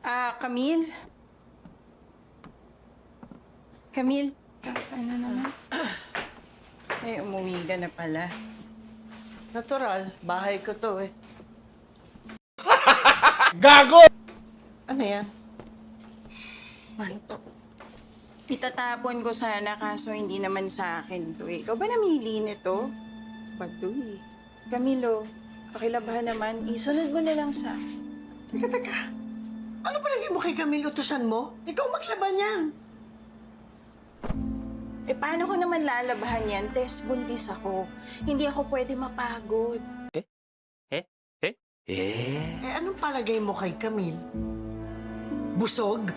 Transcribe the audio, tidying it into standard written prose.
Camille? Camille? Ano naman? Ay, umuwi ka na pala. Natural, bahay ko to eh. Gago! Ano yan? Manto. Itatapon ko sana kaso hindi naman sa akin to eh. Ikaw ba namili nito? Ba't to eh? Camilo, pakilabahan naman. Isunod mo na lang sa... Teka. Ano palagi mo kay Camille utusan mo? Ikaw maglaban yan. Eh, paano ko naman lalabahan yan? Tess, buntis ako. Hindi ako pwede mapagod. Anong palagay mo kay Camille? Busog?